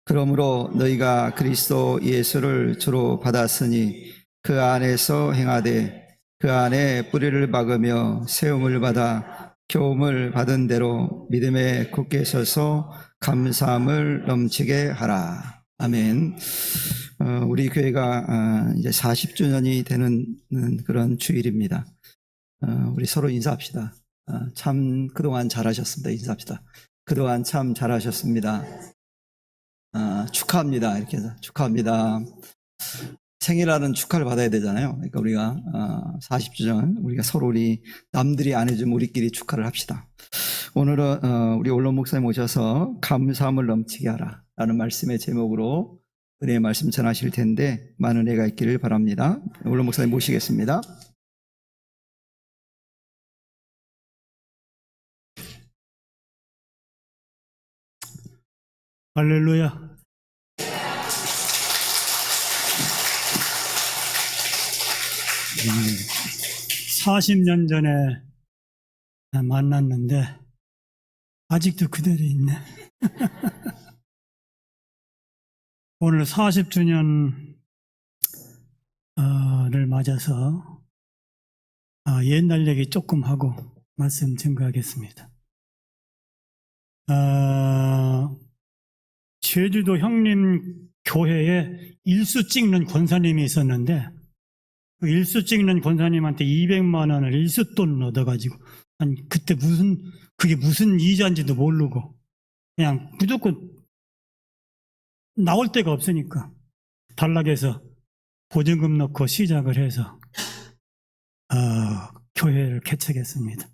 그러므로 너희가 그리스도 예수를 주로 받았으니 그 안에서 행하되 그 안에 뿌리를 박으며 세움을 받아 교훈을 받은 대로 믿음에 굳게 서서 감사함을 넘치게 하라. 아멘. 우리 교회가 이제 40주년이 되는 그런 주일입니다. 우리 서로 인사합시다. 참 그동안 잘하셨습니다. 인사합시다. 그동안 참 잘하셨습니다. 축하합니다. 이렇게 해서 축하합니다. 생일날은 축하를 받아야 되잖아요. 그러니까 우리가 40주년 우리가 서로 우리 남들이 안 해주면 우리끼리 축하를 합시다. 오늘은 우리 올론 목사님 오셔서 감사함을 넘치게 하라 라는 말씀의 제목으로 은혜의 말씀 전하실 텐데 많은 은혜가 있기를 바랍니다. 올론 목사님 모시겠습니다. 할렐루야. 40년 전에 만났는데 아직도 그대로 있네. 오늘 40주년을 맞아서 옛날 얘기 조금 하고 말씀 증거하겠습니다. 제주도 형님 교회에 일수 찍는 권사님이 있었는데 그 일수 찍는 권사님한테 200만 원을 일수돈 얻어가지고 그때 그게 무슨 이자인지도 모르고 그냥 무조건 나올 데가 없으니까 단락에서 보증금 넣고 시작을 해서 교회를 개척했습니다.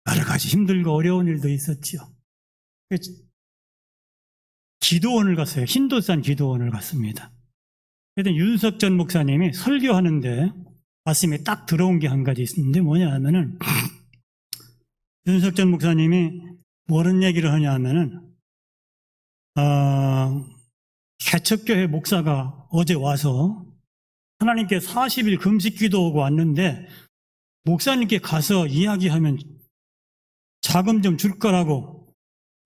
여러 가지 힘들고 어려운 일도 있었지요. 기도원을 갔어요. 힌두산 기도원을 갔습니다. 그때 윤석전 목사님이 설교하는데 말씀에 딱 들어온 게 한 가지 있는데 뭐냐 하면은 윤석전 목사님이 뭐런 얘기를 하냐 하면은 개척교회 목사가 어제 와서 하나님께 40일 금식 기도하고 왔는데 목사님께 가서 이야기하면 자금 좀 줄 거라고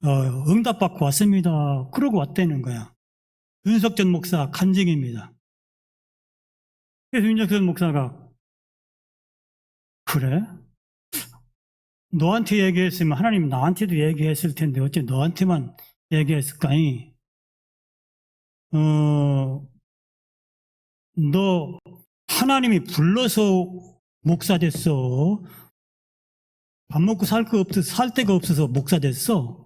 응답받고 왔습니다. 그러고 왔다는 거야. 윤석전 목사 간증입니다. 그래서 윤석전 목사가 그래? 너한테 얘기했으면 하나님 나한테도 얘기했을 텐데 어째 너한테만 얘기했을까니? 너 하나님이 불러서 목사 됐어. 밥 먹고 살 데가 없어서 목사 됐어.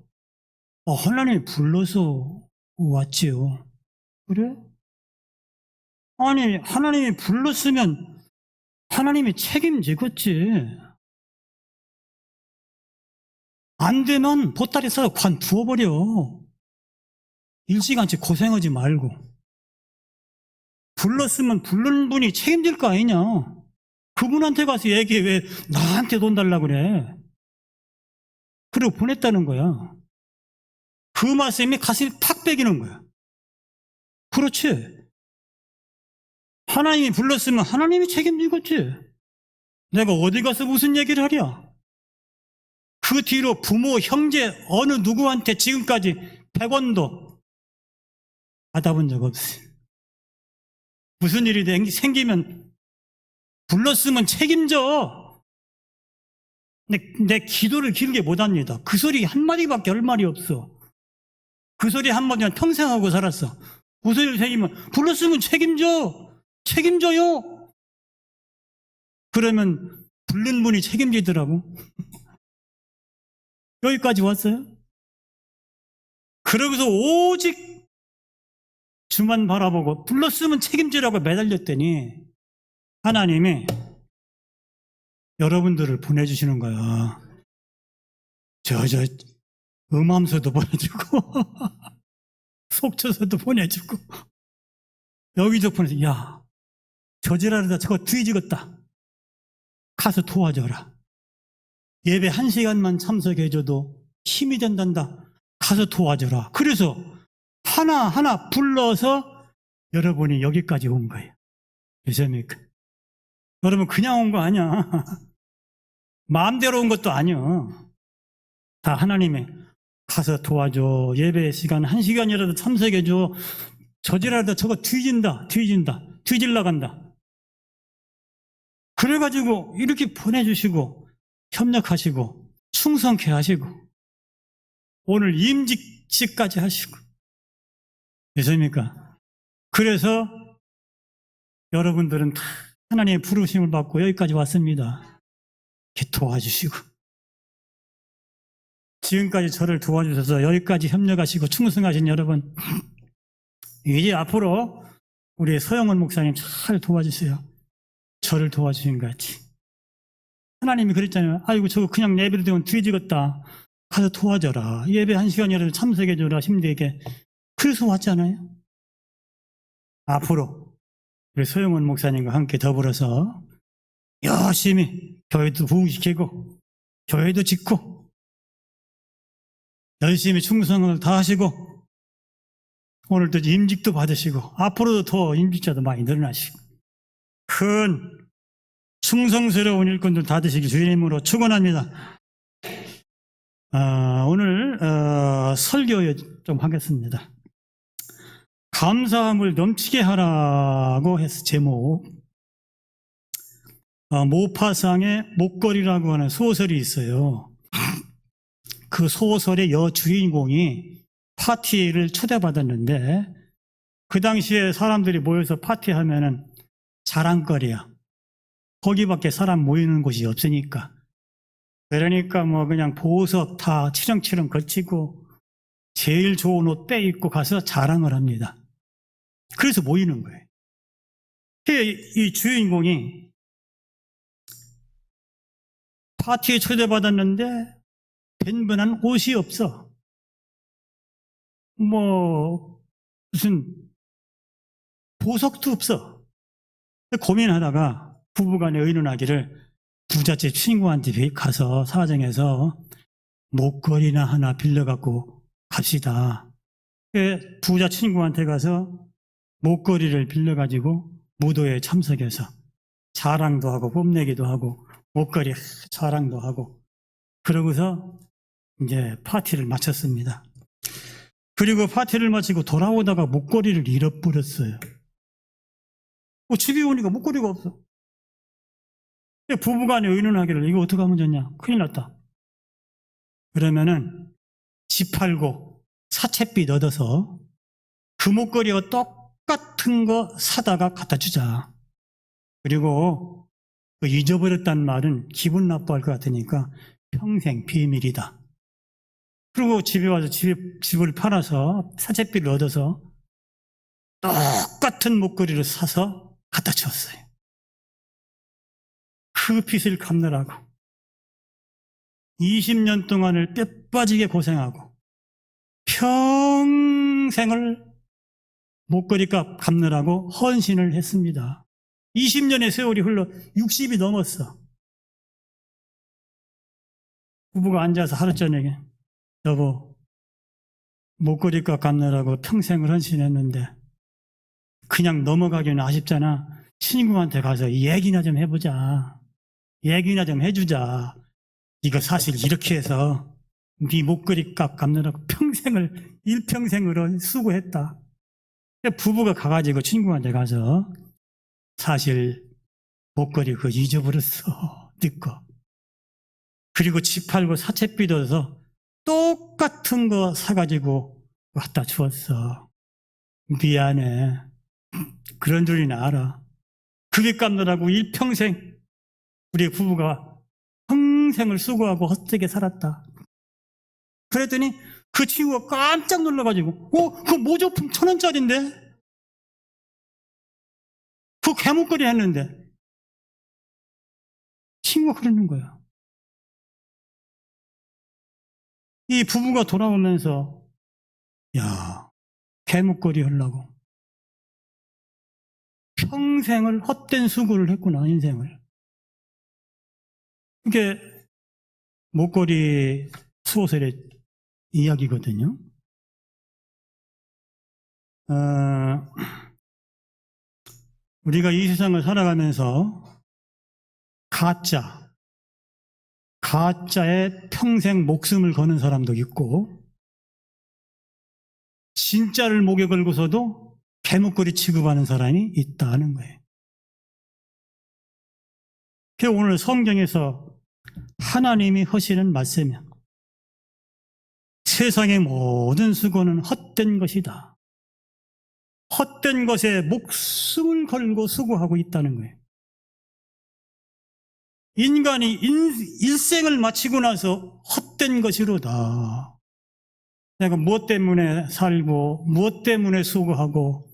하나님이 불러서 왔지요. 그래? 아니, 하나님이 불렀으면 하나님이 책임지겠지. 안 되면 보따리 싸서 관두어버려. 일시간치 고생하지 말고. 불렀으면 부른 분이 책임질 거 아니냐. 그분한테 가서 얘기해. 왜 나한테 돈 달라고 그래. 그리고 보냈다는 거야. 그 말씀이 가슴이 팍 빼기는 거야. 그렇지. 하나님이 불렀으면 하나님이 책임지겠지. 내가 어디 가서 무슨 얘기를 하랴. 그 뒤로 부모, 형제, 어느 누구한테 지금까지 100원도 받아본 적 없어요. 무슨 일이 생기면 불렀으면 책임져. 내 기도를 길게 못합니다. 그 소리 한마디밖에 할 말이 없어. 그 소리 한마디만 평생 하고 살았어. 무슨 일 생기면 불렀으면 책임져. 책임져요. 그러면 부른 분이 책임지더라고. 여기까지 왔어요. 그러고서 오직 주만 바라보고 불렀으면 책임지라고 매달렸더니 하나님이 여러분들을 보내주시는 거야. 음함서도 보내주고 속초서도 보내주고 여기도 보내주고 야 저지랄하다 저거 뒤지겠다. 가서 도와줘라. 예배 1시간만 참석해줘도 힘이 된단다. 가서 도와줘라. 그래서 하나하나 불러서 여러분이 여기까지 온 거예요. 되십니까? 여러분 그냥 온 거 아니야. 마음대로 온 것도 아니야. 다 하나님의 가서 도와줘. 예배 시간 1시간이라도 참석해줘. 저지랄다 저거 뒤질라 간다. 그래가지고 이렇게 보내주시고 협력하시고 충성케 하시고 오늘 임직식까지 하시고 믿습니까? 그래서 여러분들은 다 하나님의 부르심을 받고 여기까지 왔습니다. 이렇게 도와주시고 지금까지 저를 도와주셔서 여기까지 협력하시고 충성하신 여러분, 이제 앞으로 우리 서영원 목사님 잘 도와주세요. 저를 도와주신 것 같이. 하나님이 그랬잖아요. 아이고 저거 그냥 내버려두면 뒤지겠다. 가서 도와줘라. 예배 1시간이라도 참석해줘라. 힘들게. 그래서 왔잖아요. 앞으로 우리 서영원 목사님과 함께 더불어서 열심히 교회도 부흥시키고 교회도 짓고 열심히 충성을 다하시고 오늘도 임직도 받으시고 앞으로도 더 임직자도 많이 늘어나시고 큰 충성스러운 일꾼들 다 되시기 주님으로 축원합니다. 오늘 설교 좀 하겠습니다. 감사함을 넘치게 하라고 해서 제목. 모파상의 목걸이라고 하는 소설이 있어요. 그 소설의 여주인공이 파티를 초대받았는데 그 당시에 사람들이 모여서 파티하면은 자랑거리야. 거기밖에 사람 모이는 곳이 없으니까. 그러니까 뭐 그냥 보석 다 치렁치렁 걸치고 제일 좋은 옷 빼입고 가서 자랑을 합니다. 그래서 모이는 거예요. 이 주인공이 파티에 초대받았는데 빈번한 옷이 없어. 뭐 무슨 보석도 없어. 고민하다가 부부간에 의논하기를 부잣집 친구한테 가서 사정해서 목걸이나 하나 빌려갖고 갑시다. 부자 친구한테 가서 목걸이를 빌려가지고 무도에 참석해서 자랑도 하고 뽐내기도 하고 목걸이 자랑도 하고 그러고서 이제 파티를 마쳤습니다. 그리고 파티를 마치고 돌아오다가 목걸이를 잃어버렸어요. 집에 오니까 목걸이가 없어. 부부간에 의논하기를 이거 어떻게 하면 좋냐? 큰일 났다. 그러면은 집 팔고 사채빚 얻어서 그 목걸이와 똑같은 거 사다가 갖다 주자. 그리고 그 잊어버렸단 말은 기분 나빠할 것 같으니까 평생 비밀이다. 그리고 집에 와서 집을 팔아서 사채빚을 얻어서 똑같은 목걸이를 사서 갖다 주었어요. 그 빚을 갚느라고 20년 동안을 뼈 빠지게 고생하고 평생을 목걸이값 갚느라고 헌신을 했습니다. 20년의 세월이 흘러 60이 넘었어. 부부가 앉아서 하루 저녁에 여보, 목걸이값 갚느라고 평생을 헌신했는데 그냥 넘어가기는 아쉽잖아. 친구한테 가서 얘기나 좀 해보자. 얘기나 좀 해주자. 이거 사실 이렇게 해서 네 목걸이값 갚느라고 일평생으로 수고했다. 부부가 가가지고 친구한테 가서 사실 목걸이 그거 잊어버렸어. 네 거. 그리고 집 팔고 사채빚 얻어서 똑같은 거 사가지고 갖다 주었어. 미안해. 그런 줄이나 알아. 그게 갚느라고 일평생 우리 부부가 평생을 수고하고 헛되게 살았다. 그랬더니 그 친구가 깜짝 놀라가지고 그 모조품 1,000원짜리인데? 그 개목걸이 했는데 친구가 그러는 거야. 이 부부가 돌아오면서 야, 개목걸이 하려고 평생을 헛된 수고를 했구나, 인생을. 이게 목걸이 소설의 이야기거든요. 우리가 이 세상을 살아가면서 가짜 가짜에 평생 목숨을 거는 사람도 있고, 진짜를 목에 걸고서도 개목걸이 취급하는 사람이 있다는 거예요. 그래서 오늘 성경에서 하나님이 하시는 말씀이야. 세상의 모든 수고는 헛된 것이다. 헛된 것에 목숨을 걸고 수고하고 있다는 거예요. 인간이 일생을 마치고 나서 헛된 것이로다. 내가 무엇 때문에 살고, 무엇 때문에 수고하고,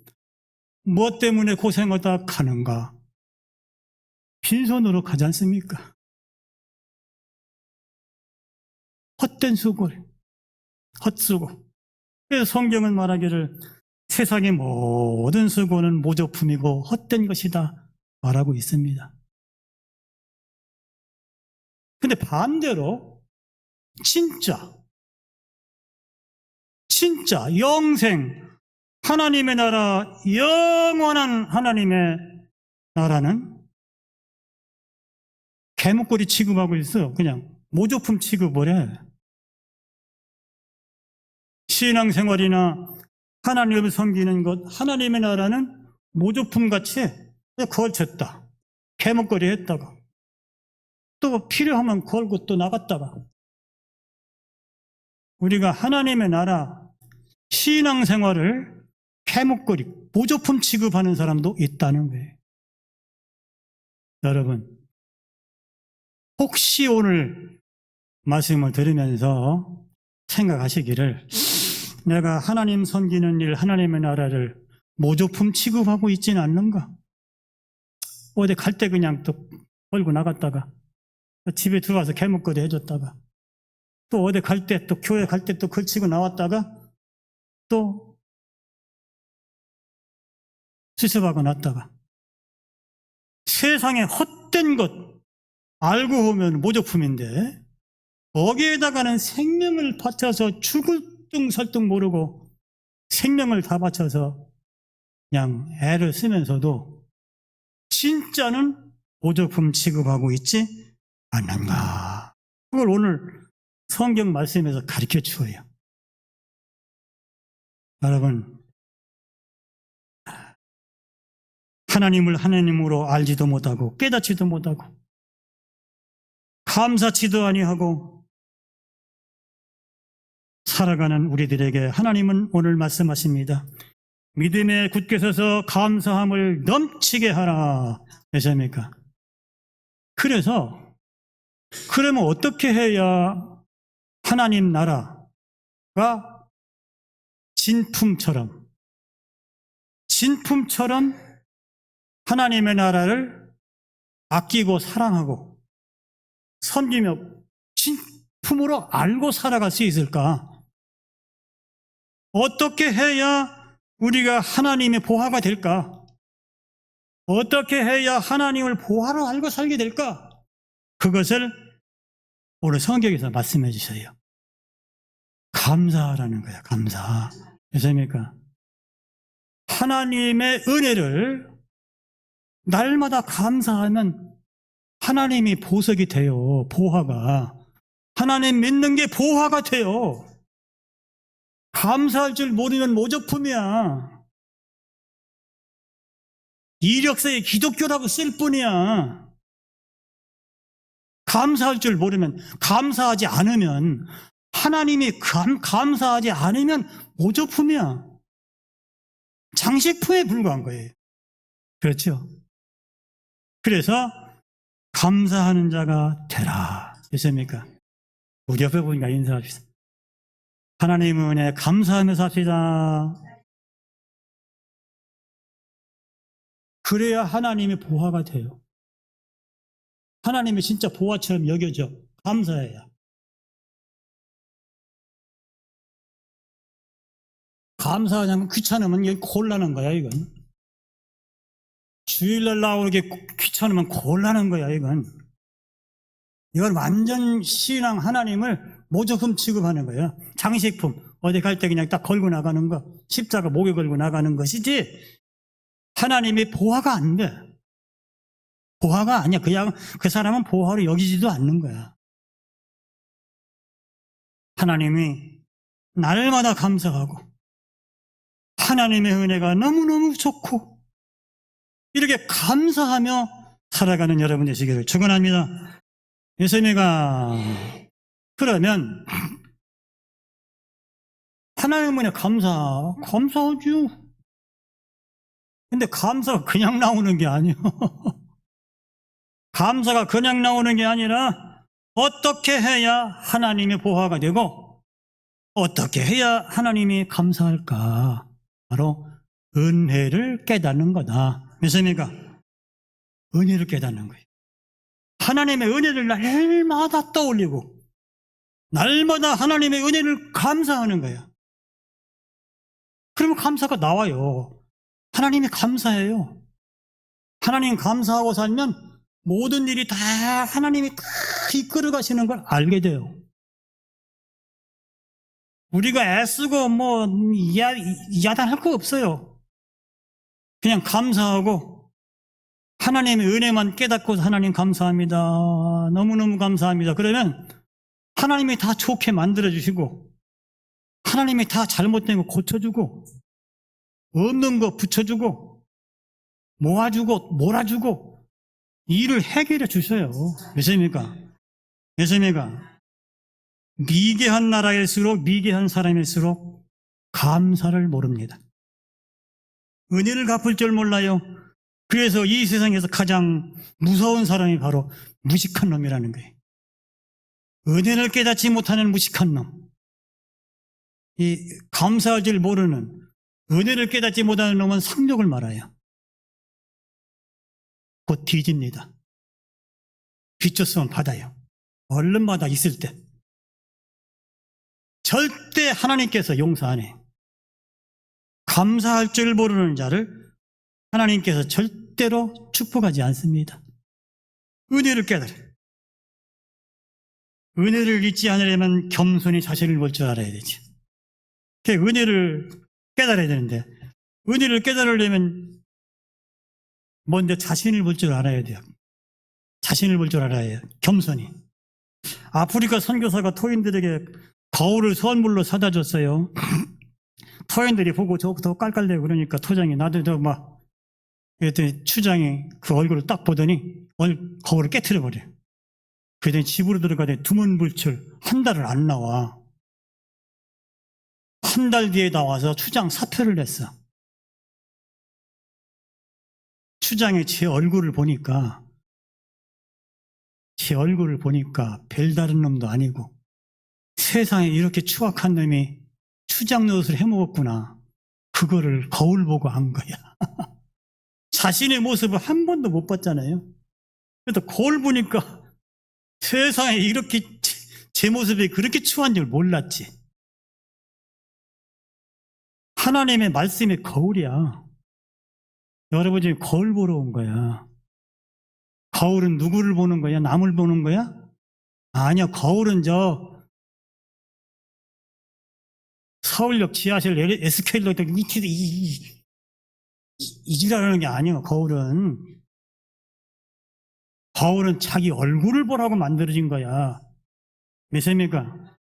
무엇 때문에 고생하다 가는가? 빈손으로 가지 않습니까? 헛된 수고를, 헛수고. 그래서 성경은 말하기를 세상의 모든 수고는 모조품이고 헛된 것이다 말하고 있습니다. 근데 반대로 진짜 영생 하나님의 나라, 영원한 하나님의 나라는 개목걸이 취급하고 있어. 그냥 모조품 취급을 해. 신앙생활이나 하나님을 섬기는 것, 하나님의 나라는 모조품 같이 걸쳤다. 개목걸이 했다가 또 필요하면 걸고 또 나갔다가. 우리가 하나님의 나라 신앙생활을 개목걸이, 모조품 취급하는 사람도 있다는 거예요. 여러분, 혹시 오늘 말씀을 들으면서 생각하시기를 내가 하나님 섬기는 일, 하나님의 나라를 모조품 취급하고 있지는 않는가? 어디 갈 때 그냥 또 걸고 나갔다가 집에 들어와서 개목걸이 해줬다가 또 어디 갈 때 또 교회 갈 때 또 걸치고 나왔다가 또 수습하고 났다가 세상에 헛된 것 알고 보면 모조품인데 거기에다가는 생명을 바쳐서 죽을 둥 설득 모르고 생명을 다 바쳐서 그냥 애를 쓰면서도 진짜는 모조품 취급하고 있지 않는가. 그걸 오늘 성경 말씀에서 가르쳐 주어요. 여러분, 하나님을 하나님으로 알지도 못하고 깨닫지도 못하고 감사치도 아니하고 살아가는 우리들에게 하나님은 오늘 말씀하십니다. 믿음에 굳게 서서 감사함을 넘치게 하라. 되십니까? 그러면 어떻게 해야 하나님 나라가 진품처럼 하나님의 나라를 아끼고 사랑하고 섬기며 진품으로 알고 살아갈 수 있을까? 어떻게 해야 우리가 하나님의 보화가 될까? 어떻게 해야 하나님을 보화로 알고 살게 될까? 그것을 오늘 성경에서 말씀해 주셔요. 감사하라는 거야, 감사. 되십니까? 하나님의 은혜를 날마다 감사하면 하나님이 보석이 돼요, 보화가. 하나님 믿는 게 보화가 돼요. 감사할 줄 모르면 모조품이야. 이력서에 기독교라고 쓸 뿐이야. 감사할 줄 모르면, 감사하지 않으면, 하나님이 감사하지 않으면 모조품이야. 장식품에 불과한 거예요. 그렇죠? 그래서 감사하는 자가 되라. 되십니까? 우리 옆에 보니까 인사합시다. 하나님의 은혜에 감사하면서 합시다. 그래야 하나님의 보화가 돼요. 하나님이 진짜 보화처럼 여겨져. 감사해야. 감사하냐면 귀찮으면 이건 곤란한 거야, 이건. 주일날 나오게 귀찮으면 곤란한 거야, 이건. 이건 완전 신앙 하나님을 모조품 취급하는 거야. 장식품. 어디 갈 때 그냥 딱 걸고 나가는 거. 십자가 목에 걸고 나가는 것이지. 하나님이 보화가 안 돼. 보화가 아니야. 그냥 그 사람은 보화로 여기지도 않는 거야. 하나님이 날마다 감사하고 하나님의 은혜가 너무너무 좋고 이렇게 감사하며 살아가는 여러분 되시기를 축원합니다. 예수님이가 그러면 하나님 은혜 감사하죠. 근데 감사가 그냥 나오는 게 아니에요. 감사가 그냥 나오는 게 아니라 어떻게 해야 하나님의 보화가 되고 어떻게 해야 하나님이 감사할까? 바로 은혜를 깨닫는 거다. 믿습니까? 은혜를 깨닫는 거예요. 하나님의 은혜를 날마다 떠올리고 날마다 하나님의 은혜를 감사하는 거예요. 그러면 감사가 나와요. 하나님이 감사해요. 하나님 감사하고 살면 모든 일이 다 하나님이 다 이끌어 가시는 걸 알게 돼요. 우리가 애쓰고 야단할 거 없어요. 그냥 감사하고 하나님의 은혜만 깨닫고 하나님 감사합니다. 너무너무 감사합니다. 그러면 하나님이 다 좋게 만들어주시고 하나님이 다 잘못된 거 고쳐주고 없는 거 붙여주고 모아주고 몰아주고 일을 해결해 주셔요. 믿습니까? 믿습니까? 미개한 나라일수록 미개한 사람일수록 감사를 모릅니다. 은혜를 갚을 줄 몰라요. 그래서 이 세상에서 가장 무서운 사람이 바로 무식한 놈이라는 거예요. 은혜를 깨닫지 못하는 무식한 놈. 이 감사할 줄 모르는 은혜를 깨닫지 못하는 놈은 상욕을 말아요. 곧 뒤집니다. 빚줬으면 받아요. 얼른 받아 있을 때. 절대 하나님께서 용서 안 해. 감사할 줄 모르는 자를 하나님께서 절대로 축복하지 않습니다. 은혜를 깨달아. 은혜를 잊지 않으려면 겸손히 자신을 볼 줄 알아야 되지. 은혜를 깨달아야 되는데 은혜를 깨달으려면 먼저 자신을 볼 줄 알아야 돼요. 자신을 볼 줄 알아야 해요. 겸손히. 아프리카 선교사가 토인들에게 거울을 선물로 사다 줬어요. 토인들이 보고 저부터 깔깔대고 그러니까 토장이 나도 그랬더니 추장이 그 얼굴을 딱 보더니 거울을 깨트려 버려요. 그랬더니 집으로 들어가더니 두문불출 한 달을 안 나와. 한 달 뒤에 나와서 추장 사표를 냈어. 추장이 제 얼굴을 보니까 별다른 놈도 아니고 세상에 이렇게 추악한 놈이 추장 노릇을 해먹었구나. 그거를 거울 보고 한 거야. 자신의 모습을 한 번도 못 봤잖아요. 그래서 거울 보니까 세상에 이렇게 제 모습이 그렇게 추한 줄 몰랐지. 하나님의 말씀이 거울이야. 여러분 지금 거울 보러 온 거야. 거울은 누구를 보는 거야? 남을 보는 거야? 아니야. 거울은 서울역 지하실 에스케일러 이지라는 게 아니에요. 거울은 자기 얼굴을 보라고 만들어진 거야. 믿습니까?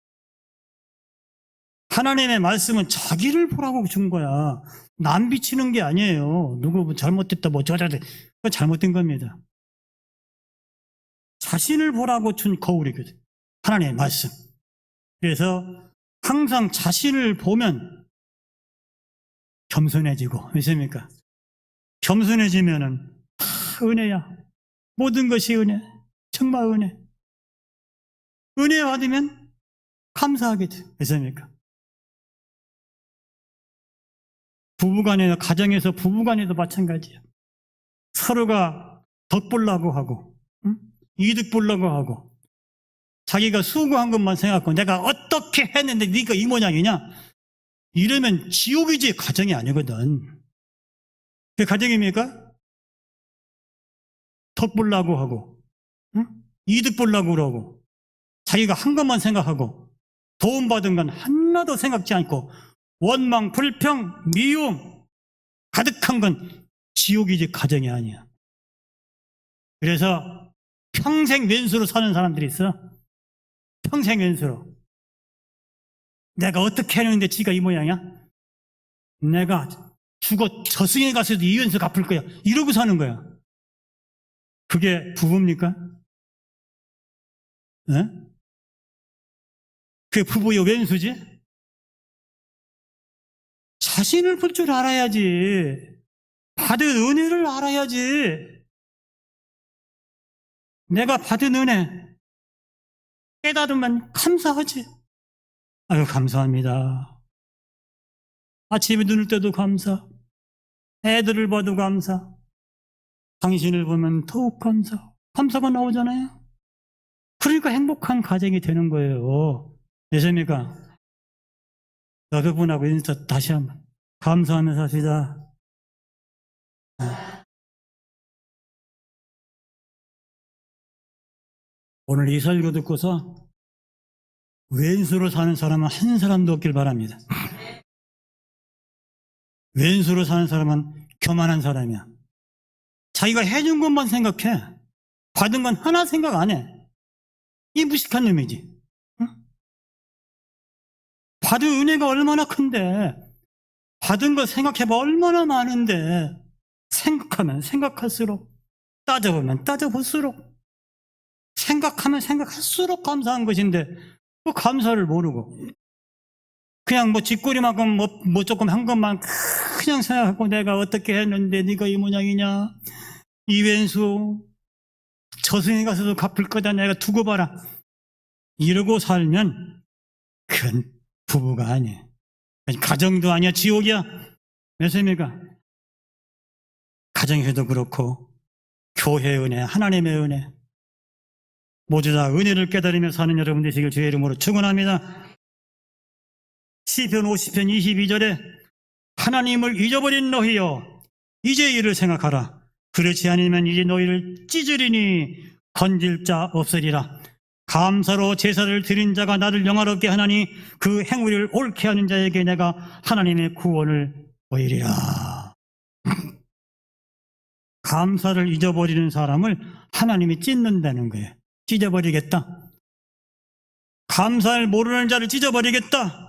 하나님의 말씀은 자기를 보라고 준 거야. 남 비치는 게 아니에요. 누구 잘못됐다 저자들 그거 잘못된 겁니다. 자신을 보라고 준 거울이거든. 하나님의 말씀. 그래서 항상 자신을 보면 겸손해지고, 믿습니까? 겸손해지면은 다 은혜야. 모든 것이 은혜. 정말 은혜. 은혜 받으면 감사하게 돼. 믿습니까? 부부간에도, 가정에서 부부간에도 마찬가지야. 서로가 덕 보려고 하고, 이득 보려고 하고, 자기가 수고한 것만 생각하고 내가 어떻게 했는데 네가 이 모양이냐? 이러면 지옥이지 가정이 아니거든. 그게 가정입니까? 덕 보려고 하고, 이득 보려고 그러고, 자기가 한 것만 생각하고 도움받은 건 하나도 생각지 않고 원망, 불평, 미움 가득한 건 지옥이지 가정이 아니야. 그래서 평생 왼수로 사는 사람들이 있어. 평생 왼수로. 내가 어떻게 했는데 지가 이 모양이야? 내가 죽어 저승에 가서도 이윤수 갚을 거야. 이러고 사는 거야. 그게 부부입니까? 에? 그게 부부의 왼수지? 자신을 볼 줄 알아야지. 받은 은혜를 알아야지. 내가 받은 은혜 깨달으면 감사하지. 아유, 감사합니다. 아침에 눈을 떠도 감사. 애들을 봐도 감사. 당신을 보면 더욱 감사. 감사가 나오잖아요. 그러니까 행복한 가정이 되는 거예요. 예수님이니까 여러분하고 인사 다시 한번 감사하면서 합시다. 오늘 이 설교 듣고서 왼수로 사는 사람은 한 사람도 없길 바랍니다. 왼수로 사는 사람은 교만한 사람이야. 자기가 해준 것만 생각해. 받은 건 하나 생각 안 해. 이 무식한 놈이지. 응? 받은 은혜가 얼마나 큰데, 받은 거 생각해봐 얼마나 많은데, 생각하면 생각할수록, 따져보면 따져볼수록, 생각하면 생각할수록 감사한 것인데, 그 감사를 모르고, 그냥 뭐 쥐꼬리만큼 뭐 조금 한 것만 그냥 생각하고 내가 어떻게 했는데 네가 이 모양이냐, 이왼수 저승에 가서도 갚을 거다 내가 두고 봐라, 이러고 살면 그건 부부가 아니야. 가정도 아니야. 지옥이야. 몇입니까? 가정에서도 그렇고 교회의 은혜, 하나님의 은혜, 모두 다 은혜를 깨달으며 사는 여러분 되시길 주의 이름으로 축원합니다. 시편 50편 22절에 하나님을 잊어버린 너희여 이제 이를 생각하라. 그렇지 않으면 이제 너희를 찢으리니 건질 자 없으리라. 감사로 제사를 드린 자가 나를 영화롭게 하나니 그 행위를 옳게 하는 자에게 내가 하나님의 구원을 보이리라. 감사를 잊어버리는 사람을 하나님이 찢는다는 거예요. 찢어버리겠다. 감사를 모르는 자를 찢어버리겠다.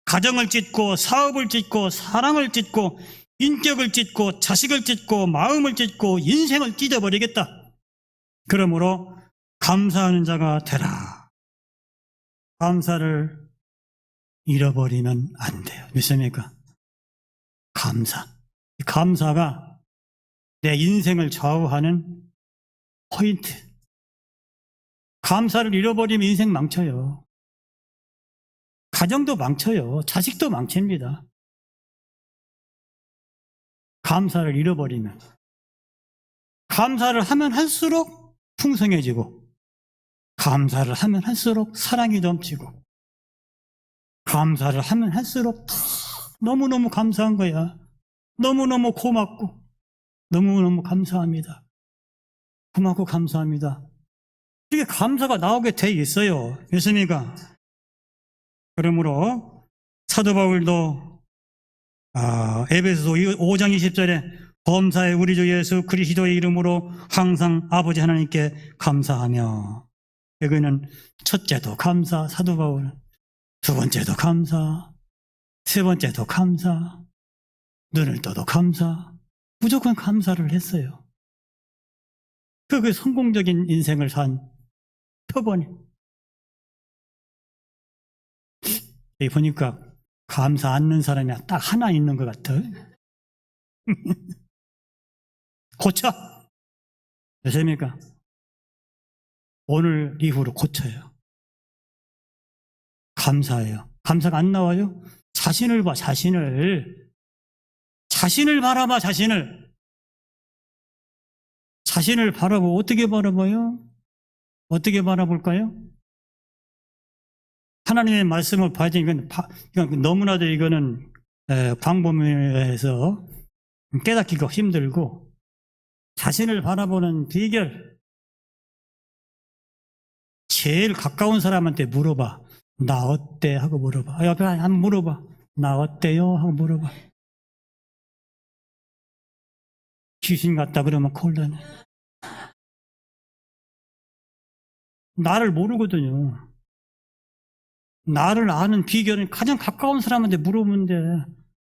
가정을 찢고 사업을 찢고 사랑을 찢고 인격을 찢고 자식을 찢고 마음을 찢고 인생을 찢어버리겠다. 그러므로 감사하는 자가 되라. 감사를 잃어버리면 안 돼요. 믿습니까? 감사가 내 인생을 좌우하는 포인트. 감사를 잃어버리면 인생 망쳐요. 가정도 망쳐요. 자식도 망칩니다. 감사를 잃어버리면. 감사를 하면 할수록 풍성해지고, 감사를 하면 할수록 사랑이 넘치고, 감사를 하면 할수록 너무너무 감사한 거야. 너무너무 고맙고, 너무너무 감사합니다. 고맙고 감사합니다. 이게 감사가 나오게 돼 있어요. 믿습니까? 그러므로 사도 바울도 에베소서 5장 20절에 범사에 우리 주 예수 그리스도의 이름으로 항상 아버지 하나님께 감사하며, 여기는 첫째도 감사, 사도 바울, 두 번째도 감사, 세 번째도 감사, 눈을 떠도 감사, 무조건 감사를 했어요. 그게 성공적인 인생을 산 표본이. 보니까 감사 않는 사람이 딱 하나 있는 것 같아. 고쳐. 되십니까? 오늘 이후로 고쳐요. 감사해요. 감사가 안 나와요? 자신을 봐, 자신을. 자신을 바라봐, 자신을. 자신을 바라보고 어떻게 바라봐요? 어떻게 바라볼까요? 하나님의 말씀을 봐야 되니까 너무나도 이거는 광범위해서 깨닫기가 힘들고, 자신을 바라보는 비결, 제일 가까운 사람한테 물어봐. 나 어때? 하고 물어봐. 옆에 한번 물어봐. 나 어때요? 하고 물어봐. 귀신 같다 그러면 콜라네. 나를 모르거든요. 나를 아는 비결은 가장 가까운 사람한테 물어보면 돼.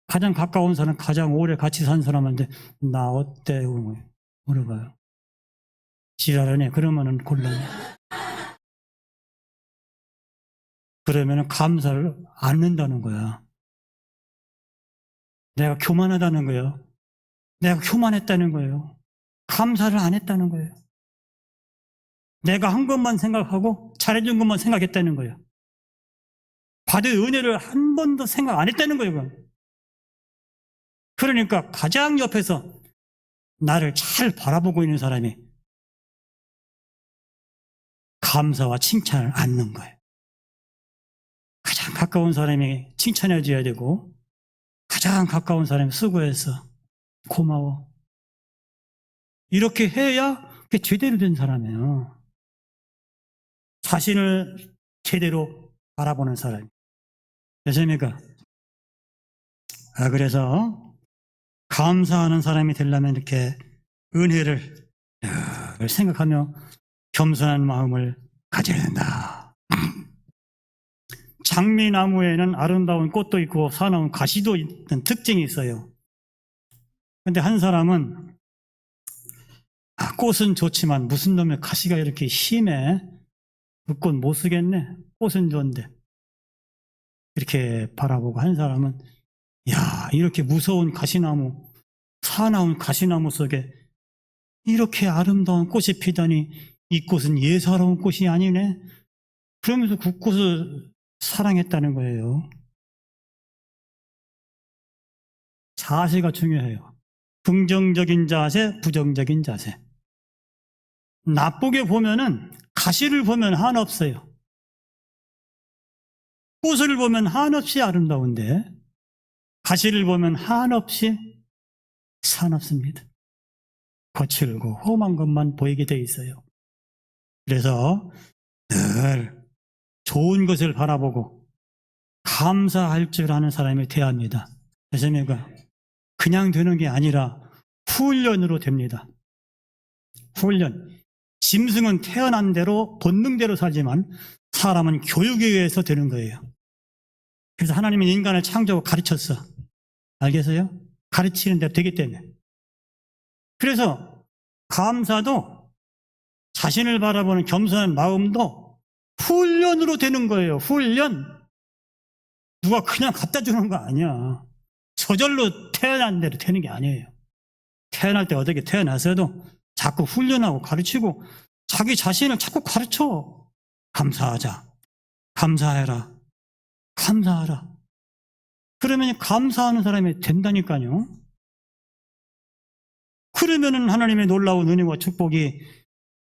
가장 가까운 사람, 가장 오래 같이 산 사람한테 나 어때? 물어봐요. 지랄하네. 그러면은 곤란해. 그러면은 감사를 안 한다는 거야. 내가 교만하다는 거예요. 내가 교만했다는 거예요. 감사를 안 했다는 거예요. 내가 한 것만 생각하고 잘해준 것만 생각했다는 거예요. 받은 은혜를 한 번도 생각 안 했다는 거예요. 그건. 그러니까 가장 옆에서 나를 잘 바라보고 있는 사람이 감사와 칭찬을 않는 거예요. 가장 가까운 사람이 칭찬해 줘야 되고 가장 가까운 사람이 수고해서 고마워. 이렇게 해야 그게 제대로 된 사람이에요. 자신을 제대로 바라보는 사람이. 되십니까? 그래서 감사하는 사람이 되려면 이렇게 은혜를 생각하며 겸손한 마음을 가져야 된다. 장미나무에는 아름다운 꽃도 있고 사나운 가시도 있는 특징이 있어요. 근데 한 사람은 꽃은 좋지만 무슨 놈의 가시가 이렇게 심해. 그 꽃 못 쓰겠네. 꽃은 좋은데. 이렇게 바라보고 한 사람은 야, 이렇게 무서운 가시나무, 사나운 가시나무 속에 이렇게 아름다운 꽃이 피다니 이 꽃은 예사로운 꽃이 아니네. 그러면서 그 꽃을 사랑했다는 거예요. 자세가 중요해요. 긍정적인 자세, 부정적인 자세. 나쁘게 보면은 가시를 보면 한없어요. 꽃을 보면 한없이 아름다운데 가시를 보면 한없이 사납습니다. 거칠고 험한 것만 보이게 돼 있어요. 그래서 늘 좋은 것을 바라보고 감사할 줄 아는 사람이 돼야 합니다. 되십니까? 그냥 되는 게 아니라 훈련으로 됩니다. 훈련. 짐승은 태어난 대로 본능대로 살지만 사람은 교육에 의해서 되는 거예요. 그래서 하나님은 인간을 창조하고 가르쳤어. 알겠어요? 가르치는 대로 되기 때문에. 그래서 감사도 자신을 바라보는 겸손한 마음도 훈련으로 되는 거예요. 훈련. 누가 그냥 갖다 주는 거 아니야. 저절로 태어난 대로 되는 게 아니에요. 태어날 때 어떻게 태어났어도 자꾸 훈련하고 가르치고 자기 자신을 자꾸 가르쳐. 감사하자. 감사해라. 감사하라. 그러면 감사하는 사람이 된다니까요. 그러면은 하나님의 놀라운 은혜와 축복이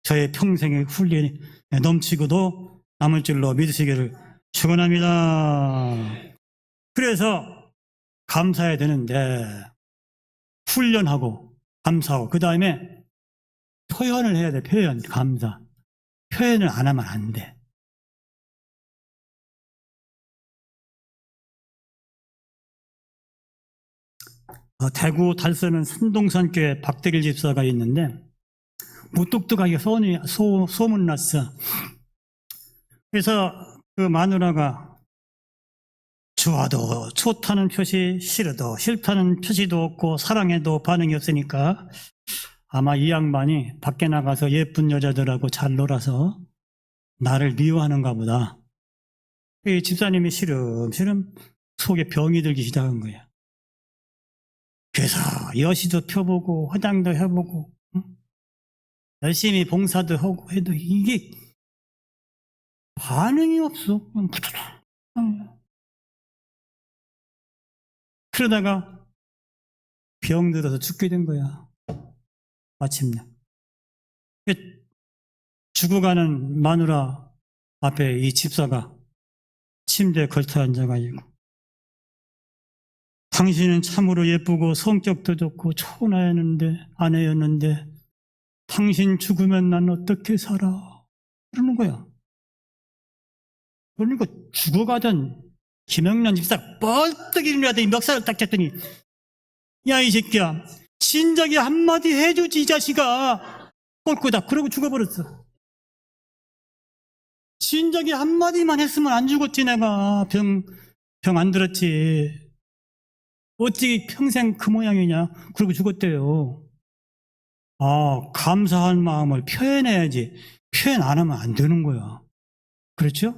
저의 평생의 훈련이 넘치고도 남을 줄로 믿으시기를 축원합니다. 그래서 감사해야 되는데 훈련하고 감사하고 그 다음에 표현을 해야 돼. 표현, 감사. 표현을 안 하면 안 돼. 대구 달서는 산동산교회 박대길 집사가 있는데 무뚝뚝하게 소문났어. 그래서 그 마누라가 좋아도 좋다는 표시, 싫어도 싫다는 표시도 없고 사랑해도 반응이 없으니까 아마 이 양반이 밖에 나가서 예쁜 여자들하고 잘 놀아서 나를 미워하는가 보다. 이 집사님이 시름시름 속에 병이 들기 시작한 거야. 그래서 여시도 펴보고 화장도 해보고 열심히 봉사도 하고 해도 이게 반응이 없어. 그러다가 병 들어서 죽게 된 거야. 마침내. 죽어가는 마누라 앞에 이 집사가 침대에 걸터 앉아가지고 당신은 참으로 예쁘고 성격도 좋고 초나였는데 아내였는데 당신 죽으면 난 어떻게 살아? 그러는 거야. 그러니까 죽어가던 김영란 집사가 뻘떡 일어나더니 멱살을 딱 잡더니 야 이 새끼야 진작에 한마디 해주지 이 자식아 꼴꼬다 그러고 죽어버렸어. 진작에 한마디만 했으면 안 죽었지, 내가. 병 안 들었지. 어찌 평생 그 모양이냐. 그러고 죽었대요. 감사한 마음을 표현해야지. 표현 안 하면 안 되는 거야. 그렇죠?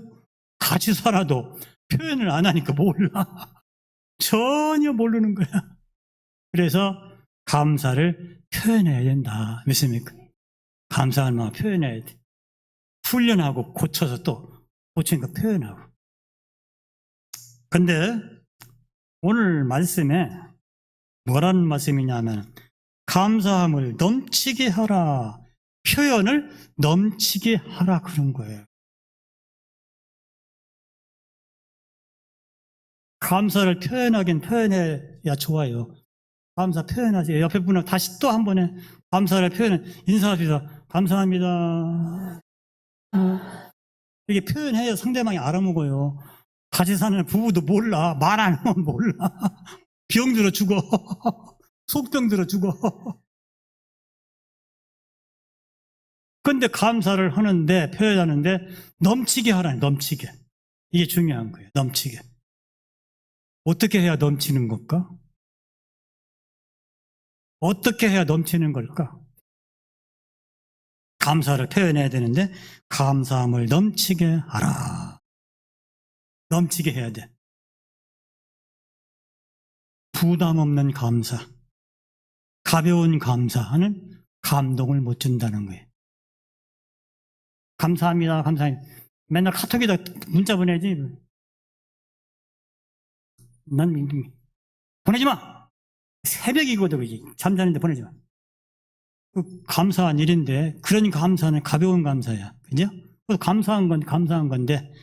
같이 살아도 표현을 안 하니까 몰라. 전혀 모르는 거야. 그래서 감사를 표현해야 된다. 믿습니까? 감사한 마음 표현해야 돼. 훈련하고 고쳐서 또 고치니까 표현하고. 근데 오늘 말씀에 뭐라는 말씀이냐면 감사함을 넘치게 하라. 표현을 넘치게 하라 그런 거예요. 감사를 표현하긴 표현해야 좋아요. 감사 표현하세요. 옆에 분하고 다시 또 한 번에 감사를 인사합시다. 감사합니다. 이게 표현해야 상대방이 알아먹어요. 같이 사는 부부도 몰라. 말 안 하면 몰라. 병 들어 죽어. 속병 들어 죽어. 근데 감사를 하는데, 표현하는데, 넘치게 하라니, 넘치게. 이게 중요한 거예요. 넘치게. 어떻게 해야 넘치는 걸까? 어떻게 해야 넘치는 걸까? 감사를 표현해야 되는데, 감사함을 넘치게 하라. 넘치게 해야 돼. 부담 없는 감사, 가벼운 감사하는 감동을 못 준다는 거예요. 감사합니다, 감사합니다. 맨날 카톡에다 문자 보내지. 난 보내지 마. 새벽이거든, 잠자는데 보내지 마. 감사한 일인데 그런 감사는 가벼운 감사야, 그죠? 감사한 건데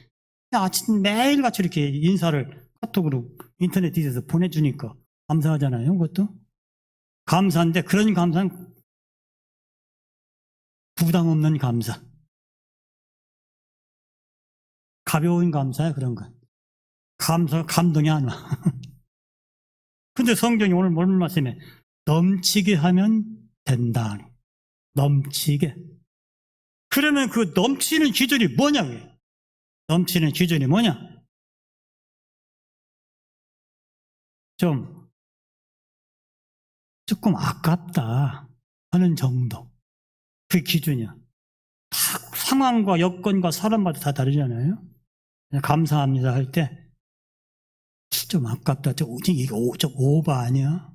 아침 매일같이 이렇게 인사를 카톡으로 인터넷 뒤에서 보내주니까 감사하잖아요. 그것도 감사한데 그런 감사는 부담 없는 감사, 가벼운 감사야. 그런 거 감동이 안 와. 근데 성경이 오늘 뭘 말씀해? 넘치게 하면 된다. 넘치게. 그러면 그 넘치는 기준이 뭐냐고요? 넘치는 기준이 뭐냐? 조금 아깝다 하는 정도. 그게 기준이야. 상황과 여건과 사람마다 다 다르잖아요. 감사합니다 할 때 좀 아깝다. 이거 좀 오버 아니야?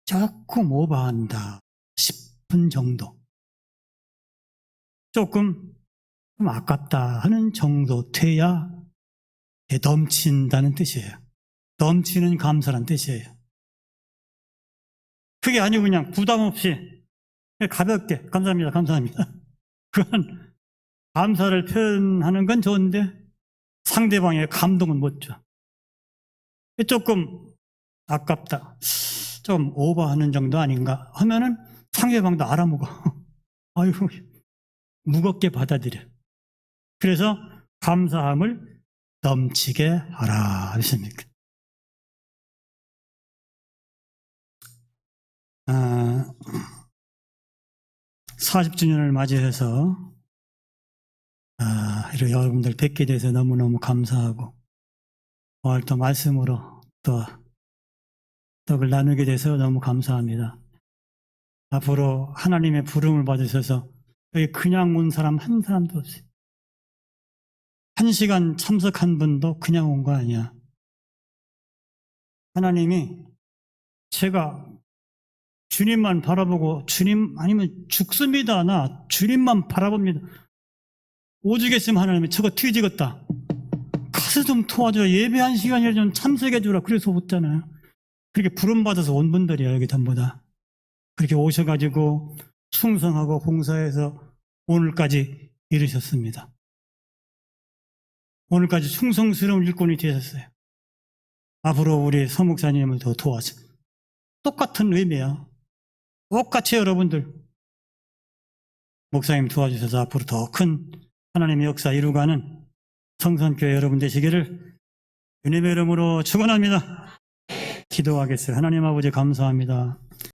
조금 오버한다 싶은 정도. 조금 아깝다 하는 정도 돼야 넘친다는 뜻이에요. 넘치는 감사란 뜻이에요. 그게 아니고 그냥 부담 없이 가볍게 감사합니다, 감사합니다. 그건 감사를 표현하는 건 좋은데 상대방의 감동은 못 줘. 조금 아깝다, 좀 오버하는 정도 아닌가 하면은 상대방도 알아먹어. 아이고, 무겁게 받아들여. 그래서 감사함을 넘치게 하라 하십니까? 40주년을 맞이해서 이렇게 여러분들 뵙게 돼서 너무너무 감사하고, 오늘 또 말씀으로 또 떡을 나누게 돼서 너무 감사합니다. 앞으로 하나님의 부름을 받으셔서 여기 그냥 온 사람 한 사람도 없어요. 1시간 참석한 분도 그냥 온 거 아니야. 하나님이 제가 주님만 바라보고 주님 아니면 죽습니다. 나 주님만 바라봅니다. 오죽했으면 하나님이 저거 뒤지겠다. 가서 좀 도와줘. 예배 1시간이라 좀 참석해 주라. 그래서 왔잖아요. 그렇게 부름받아서 온 분들이야, 여기 전부 다. 그렇게 오셔가지고 충성하고 봉사해서 오늘까지 이르셨습니다. 오늘까지 충성스러운 일꾼이 되셨어요. 앞으로 우리 서목사님을 더 도와줘. 똑같은 의미야. 똑같이 여러분들 목사님 도와주셔서 앞으로 더 큰 하나님의 역사 이루가는 성산교회 여러분 되시기를 주님의 이름으로 축원합니다. 기도하겠어요. 하나님 아버지 감사합니다.